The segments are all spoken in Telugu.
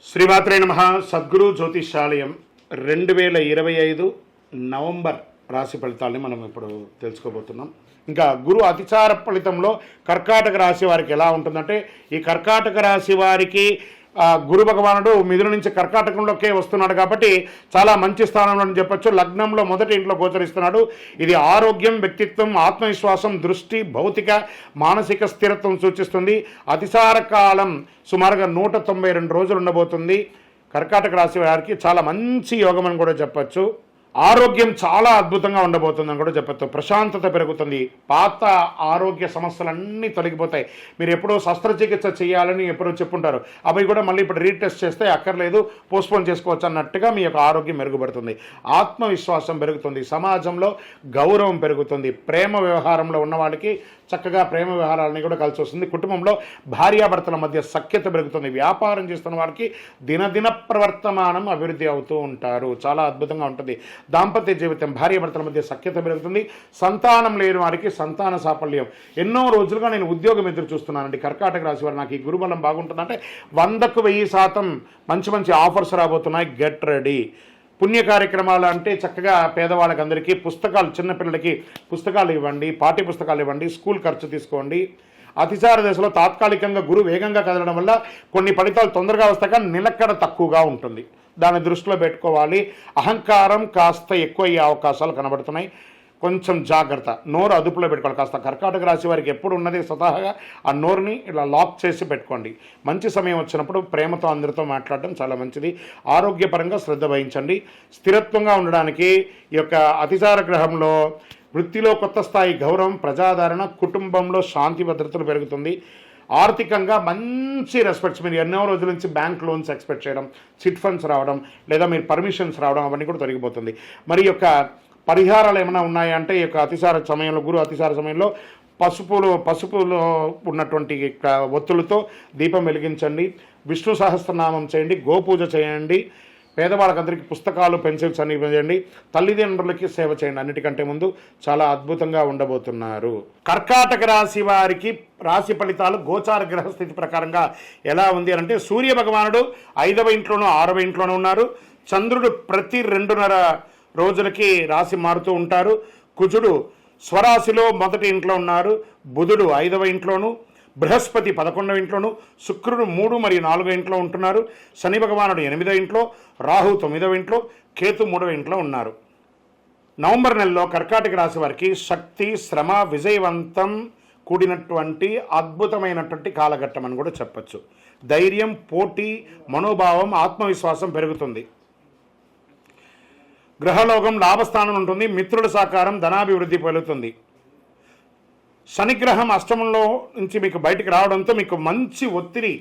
శ్రీమాత్రే నమః. సద్గురు జ్యోతిషాలయం 2025 నవంబర్ రాశి ఫలితాలని మనం ఇప్పుడు తెలుసుకోబోతున్నాం. ఇంకా గురు అతిచార ఫలితంలో కర్కాటక రాశి వారికి ఎలా ఉంటుందంటే, ఈ కర్కాటక రాశి వారికి గురు భగవానుడు మిథున నుంచి కర్కాటకంలోకే వస్తున్నాడు కాబట్టి చాలా మంచి స్థానంలో అని చెప్పొచ్చు. లగ్నంలో మొదటి ఇంట్లో గోచరిస్తున్నాడు. ఇది ఆరోగ్యం, వ్యక్తిత్వం, ఆత్మవిశ్వాసం, దృష్టి, భౌతిక మానసిక స్థిరత్వం సూచిస్తుంది. అతిసార కాలం సుమారుగా 192 రోజులు ఉండబోతుంది. కర్కాటక రాశి వారికి చాలా మంచి యోగం అని కూడా చెప్పచ్చు. ఆరోగ్యం చాలా అద్భుతంగా ఉండబోతుందని కూడా చెప్పచ్చు. ప్రశాంతత పెరుగుతుంది. పాత ఆరోగ్య సమస్యలన్నీ తొలగిపోతాయి. మీరు ఎప్పుడో శస్త్రచికిత్స చేయాలని ఎప్పుడో చెప్పుంటారు, అవి కూడా మళ్ళీ ఇప్పుడు రీటెస్ట్ చేస్తే అక్కర్లేదు, పోస్ట్పోన్ చేసుకోవచ్చు అన్నట్టుగా మీ యొక్క ఆరోగ్యం మెరుగుపడుతుంది. ఆత్మవిశ్వాసం పెరుగుతుంది. సమాజంలో గౌరవం పెరుగుతుంది. ప్రేమ వ్యవహారంలో ఉన్న వాళ్ళకి చక్కగా ప్రేమ వ్యవహారాలని కూడా కలిసి వస్తుంది. కుటుంబంలో భార్యాభర్తల మధ్య సఖ్యత పెరుగుతుంది. వ్యాపారం చేస్తున్న వారికి దినదిన ప్రవర్తమానం అభివృద్ధి అవుతూ ఉంటారు. చాలా అద్భుతంగా ఉంటుంది. దాంపత్య జీవితం, భార్యాభర్తల మధ్య సఖ్యత పెరుగుతుంది. సంతానం లేని వారికి సంతాన సాఫల్యం. ఎన్నో రోజులుగా నేను ఉద్యోగం ఎదురు చూస్తున్నానండి. కర్కాటక రాశి వారు నాకు ఈ గురుబలం బాగుంటుందంటే 100కు 1000% మంచి మంచి ఆఫర్స్ రాబోతున్నాయి. Get ready. పుణ్య కార్యక్రమాలు అంటే చక్కగా పేదవాళ్ళకి అందరికీ పుస్తకాలు, చిన్నపిల్లలకి పుస్తకాలు ఇవ్వండి, పాఠ్య పుస్తకాలు ఇవ్వండి, స్కూల్ ఖర్చు తీసుకోండి. అతిసార దశలో తాత్కాలికంగా గురు వేగంగా కదలడం వల్ల కొన్ని ఫలితాలు తొందరగా వస్తాయి, కానీ నిలకడ తక్కువగా ఉంటుంది. దాన్ని దృష్టిలో పెట్టుకోవాలి. అహంకారం కాస్త ఎక్కువ అయ్యే అవకాశాలు కనబడుతున్నాయి. కొంచెం జాగ్రత్త. నోరు అదుపులో పెట్టుకోవాలి. కాస్త కర్కాటక రాశి వారికి ఎప్పుడు ఉన్నది స్వతహాగా ఆ నోరుని ఇలా లాక్ చేసి పెట్టుకోండి. మంచి సమయం వచ్చినప్పుడు ప్రేమతో అందరితో మాట్లాడడం చాలా మంచిది. ఆరోగ్యపరంగా శ్రద్ధ వహించండి. స్థిరత్వంగా ఉండడానికి ఈ యొక్క అతిసార గ్రహంలో వృత్తిలో కొత్త స్థాయి గౌరవం, ప్రజాదరణ, కుటుంబంలో శాంతి భద్రతలు పెరుగుతుంది. ఆర్థికంగా మంచి రెస్పెక్ట్స్. మీరు ఎన్నో రోజుల నుంచి బ్యాంక్ లోన్స్ ఎక్స్పెక్ట్ చేయడం, చిట్ ఫండ్స్ రావడం, లేదా మీరు పర్మిషన్స్ రావడం అవన్నీ కూడా తొలగిపోతుంది. మరి యొక్క పరిహారాలు ఏమైనా ఉన్నాయంటే, ఈ యొక్క అతిసార సమయంలో, గురు అతిసార సమయంలో పసుపులో ఉన్నటువంటి ఒత్తులతో దీపం వెలిగించండి. విష్ణు సహస్రనామం చేయండి. గోపూజ చేయండి. పేదవాళ్ళకందరికీ పుస్తకాలు, పెన్సిల్స్ అన్ని ఇవ్వండి. తల్లిదండ్రులకి సేవ చేయండి. అన్నిటికంటే ముందు చాలా అద్భుతంగా ఉండబోతున్నారు. కర్కాటక రాశి వారికి రాశి ఫలితాలు గోచార గ్రహస్థితి ప్రకారంగా ఎలా ఉంది అంటే, సూర్య భగవానుడు 5వ ఇంట్లోనూ 6వ ఇంట్లోనూ ఉన్నారు. చంద్రుడు ప్రతి 2.5 రోజులకి రాశి మారుతూ ఉంటారు. కుజుడు స్వరాశిలో మొదటి ఇంట్లో ఉన్నారు. బుధుడు 5వ ఇంట్లోనూ, బృహస్పతి 11వ ఇంట్లోనూ, శుక్రుడు 3 మరియు 4వ ఇంట్లో ఉంటున్నారు. శని భగవానుడు 8వ ఇంట్లో, రాహు 9వ ఇంట్లో, కేతు 3వ ఇంట్లో ఉన్నారు. నవంబర్ నెలలో కర్కాటక రాశి వారికి శక్తి, శ్రమ, విజయవంతం కూడినటువంటి అద్భుతమైనటువంటి కాలఘట్టం అని కూడా చెప్పచ్చు. ధైర్యం, పోటీ, మనోభావం, ఆత్మవిశ్వాసం పెరుగుతుంది. గ్రహలోకం లాభస్థానం ఉంటుంది. మిత్రుల సహకారం, ధనాభివృద్ధి పెరుగుతుంది. శనిగ్రహం అష్టమంలో నుంచి మీకు బయటికి రావడంతో మీకు మంచి ఒత్తిడి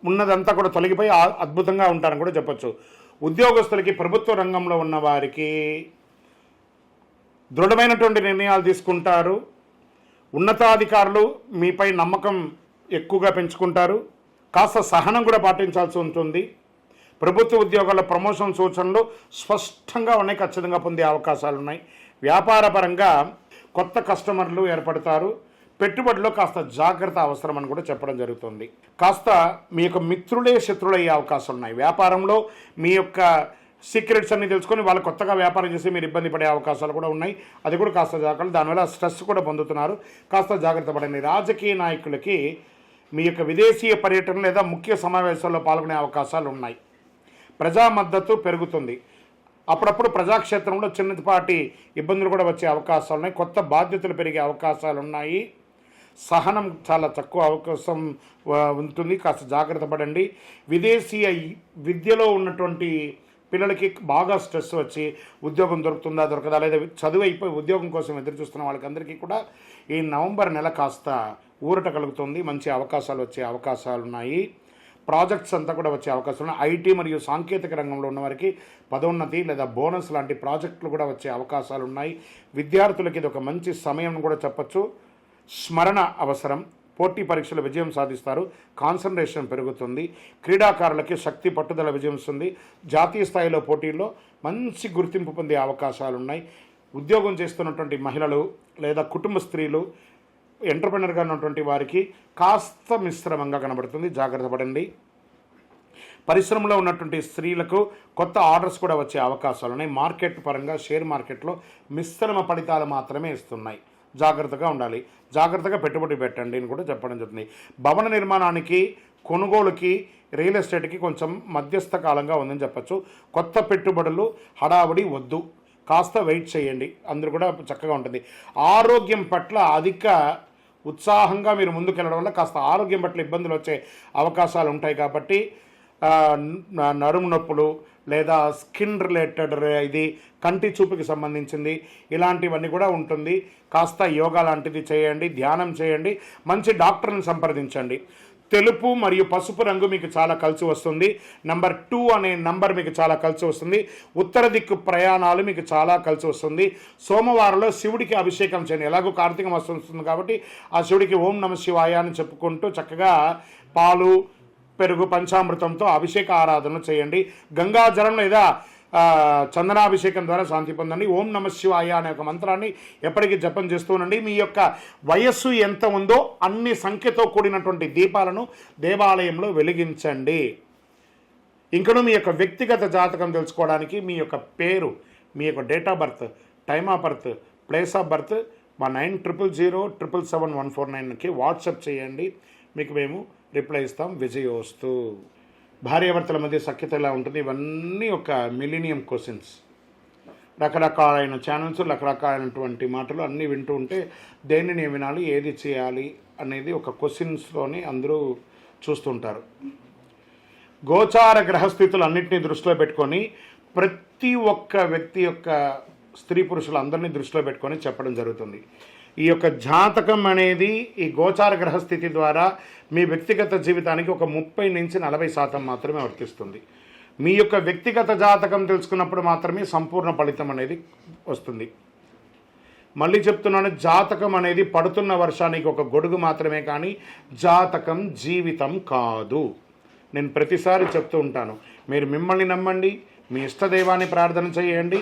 ఉన్నదంతా కూడా తొలగిపోయి అద్భుతంగా ఉంటారని కూడా చెప్పచ్చు. ఉద్యోగస్తులకి, ప్రభుత్వ రంగంలో ఉన్న వారికి దృఢమైనటువంటి నిర్ణయాలు తీసుకుంటారు. ఉన్నతాధికారులు మీపై నమ్మకం ఎక్కువగా పెంచుకుంటారు. కాస్త సహనం కూడా పాటించాల్సి ఉంటుంది. ప్రభుత్వ ఉద్యోగాల ప్రమోషన్ సూచనలు స్పష్టంగా ఉన్నాయి. ఖచ్చితంగా పొందే అవకాశాలు ఉన్నాయి. వ్యాపార పరంగా కొత్త కస్టమర్లు ఏర్పడతారు. పెట్టుబడిలో కాస్త జాగ్రత్త అవసరం అని కూడా చెప్పడం జరుగుతుంది. కాస్త మీ యొక్క మిత్రులే శత్రులు అయ్యే అవకాశాలు ఉన్నాయి. వ్యాపారంలో మీ యొక్క సీక్రెట్స్ అన్ని తెలుసుకొని వాళ్ళు కొత్తగా వ్యాపారం చేసి మీరు ఇబ్బంది పడే అవకాశాలు కూడా ఉన్నాయి. అది కూడా కాస్త జాగ్రత్త. దానివల్ల స్ట్రెస్ కూడా పొందుతున్నారు. కాస్త జాగ్రత్త పడండి. రాజకీయ నాయకులకి మీ యొక్క విదేశీయ పర్యటన లేదా ముఖ్య సమావేశాల్లో పాల్గొనే అవకాశాలు ఉన్నాయి. ప్రజా మద్దతు పెరుగుతుంది. అప్పుడప్పుడు ప్రజాక్షేత్రంలో చిన్నపాటి ఇబ్బందులు కూడా వచ్చే అవకాశాలు ఉన్నాయి. కొత్త బాధ్యతలు పెరిగే అవకాశాలు ఉన్నాయి. సహనం చాలా తక్కువ అవకాశం ఉంటుంది. కాస్త జాగ్రత్త పడండి. విదేశీయ విద్యలో ఉన్నటువంటి పిల్లలకి బాగా స్ట్రెస్ వచ్చి ఉద్యోగం దొరుకుతుందా దొరకదా, లేదా చదువు అయిపోయి ఉద్యోగం కోసం ఎదురు చూస్తున్న వాళ్ళకందరికీ కూడా ఈ నవంబర్ నెల కాస్త ఊరట కలుగుతుంది. మంచి అవకాశాలు వచ్చే అవకాశాలు ఉన్నాయి. ప్రాజెక్ట్స్ అంతా కూడా వచ్చే అవకాశం ఉన్నాయి. ఐటీ మరియు సాంకేతిక రంగంలో ఉన్నవారికి పదోన్నతి లేదా బోనస్ లాంటి ప్రాజెక్టులు కూడా వచ్చే అవకాశాలు ఉన్నాయి. విద్యార్థులకి ఇది ఒక మంచి సమయం కూడా చెప్పచ్చు. స్మరణ అవసరం. పోటీ పరీక్షలు విజయం సాధిస్తారు. కాన్సన్ట్రేషన్ పెరుగుతుంది. క్రీడాకారులకి శక్తి, పట్టుదల విజయం వస్తుంది. జాతీయ స్థాయిలో పోటీల్లో మంచి గుర్తింపు పొందే అవకాశాలు ఉన్నాయి. ఉద్యోగం చేస్తున్నటువంటి మహిళలు లేదా కుటుంబ స్త్రీలు, ఎంటర్‌ప్రెన్యూర్‌గా ఉన్నటువంటి వారికి కాస్త మిశ్రమంగా కనబడుతుంది. జాగ్రత్త పడండి. పరిశ్రమలో ఉన్నటువంటి స్త్రీలకు కొత్త ఆర్డర్స్ కూడా వచ్చే అవకాశాలు ఉన్నాయి. మార్కెట్ పరంగా షేర్ మార్కెట్లో మిశ్రమ ఫలితాలు మాత్రమే ఇస్తున్నాయి. జాగ్రత్తగా ఉండాలి, జాగ్రత్తగా పెట్టుబడి పెట్టండి అని కూడా చెప్పడం జరుగుతుంది. భవన నిర్మాణానికి, కొనుగోలుకి, రియల్ ఎస్టేట్కి కొంచెం మధ్యస్థ కాలంగా ఉందని చెప్పచ్చు. కొత్త పెట్టుబడులు హడావుడి వద్దు, కాస్త వెయిట్ చేయండి, అందరూ కూడా చక్కగా ఉంటుంది. ఆరోగ్యం పట్ల అధిక ఉత్సాహంగా మీరు ముందుకెళ్ళడం వల్ల కాస్త ఆరోగ్యం పట్ల ఇబ్బందులు వచ్చే అవకాశాలు ఉంటాయి. కాబట్టి నడుము నొప్పులు లేదా స్కిన్ రిలేటెడ్ ఇది కంటి చూపుకి సంబంధించింది ఇలాంటివన్నీ కూడా ఉంటుంది. కాస్త యోగా లాంటిది చేయండి, ధ్యానం చేయండి, మంచి డాక్టర్ని సంప్రదించండి. తెలుపు మరియు పసుపు రంగు మీకు చాలా కలిసి వస్తుంది. నంబర్ 2 అనే నంబర్ మీకు చాలా కలిసి వస్తుంది. ఉత్తర దిక్కు ప్రయాణాలు మీకు చాలా కలిసి వస్తుంది. సోమవారంలో శివుడికి అభిషేకం చేయండి. ఎలాగో కార్తీక మాసం వస్తుంది కాబట్టి ఆ శివుడికి ఓం నమ శివాయ అని చెప్పుకుంటూ చక్కగా పాలు, పెరుగు, పంచామృతంతో అభిషేక ఆరాధన చేయండి. గంగాజలం లేదా చందనాభిషేకం ద్వారా శాంతి పొందండి. ఓం నమ శివాయ అనే ఒక మంత్రాన్ని ఎప్పటికీ జపం చేస్తూ ఉండండి. మీ యొక్క వయస్సు ఎంత ఉందో అన్ని సంఖ్యతో కూడినటువంటి దీపాలను దేవాలయంలో వెలిగించండి. ఇంకను మీ యొక్క వ్యక్తిగత జాతకం తెలుసుకోవడానికి మీ యొక్క పేరు, మీ యొక్క date of birth, time of birth, place of birth మా 9000077149కి వాట్సాప్ చేయండి. మీకు మేము రిప్లై ఇస్తాం. విజయోస్తు. భార్యాభర్తల మధ్య సఖ్యత ఎలా ఉంటుంది, ఇవన్నీ ఒక మిలీనియం క్వశ్చన్స్. రకరకాలైన ఛానల్స్, రకరకాలైనటువంటి మాటలు అన్నీ వింటూ ఉంటే దేనిని వినాలి, ఏది చేయాలి అనేది ఒక క్వశ్చన్స్లోని అందరూ చూస్తుంటారు. గోచార గ్రహస్థితులు అన్నింటినీ దృష్టిలో పెట్టుకొని ప్రతి ఒక్క వ్యక్తి యొక్క స్త్రీ పురుషులు అందరినీ దృష్టిలో పెట్టుకొని చెప్పడం జరుగుతుంది. ఈ యొక్క జాతకం అనేది ఈ గోచార గ్రహస్థితి ద్వారా మీ వ్యక్తిగత జీవితానికి ఒక 30 నుంచి 40% మాత్రమే వర్తిస్తుంది. మీ యొక్క వ్యక్తిగత జాతకం తెలుసుకున్నప్పుడు మాత్రమే సంపూర్ణ ఫలితం అనేది వస్తుంది. మళ్ళీ చెప్తున్నాను, జాతకం అనేది పడుతున్న వర్షానికి ఒక గొడుగు మాత్రమే, కానీ జాతకం జీవితం కాదు. నేను ప్రతిసారి చెప్తూ ఉంటాను, మీరు మిమ్మల్ని నమ్మండి, మీ ఇష్టదైవాన్ని ప్రార్థన చేయండి,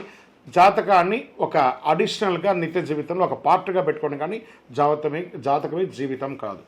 జాతకాన్ని ఒక అడిషనల్గా నిత్య జీవితంలో ఒక పార్ట్గా పెట్టుకోండి, కానీ జాతకమే జీవితం కాదు.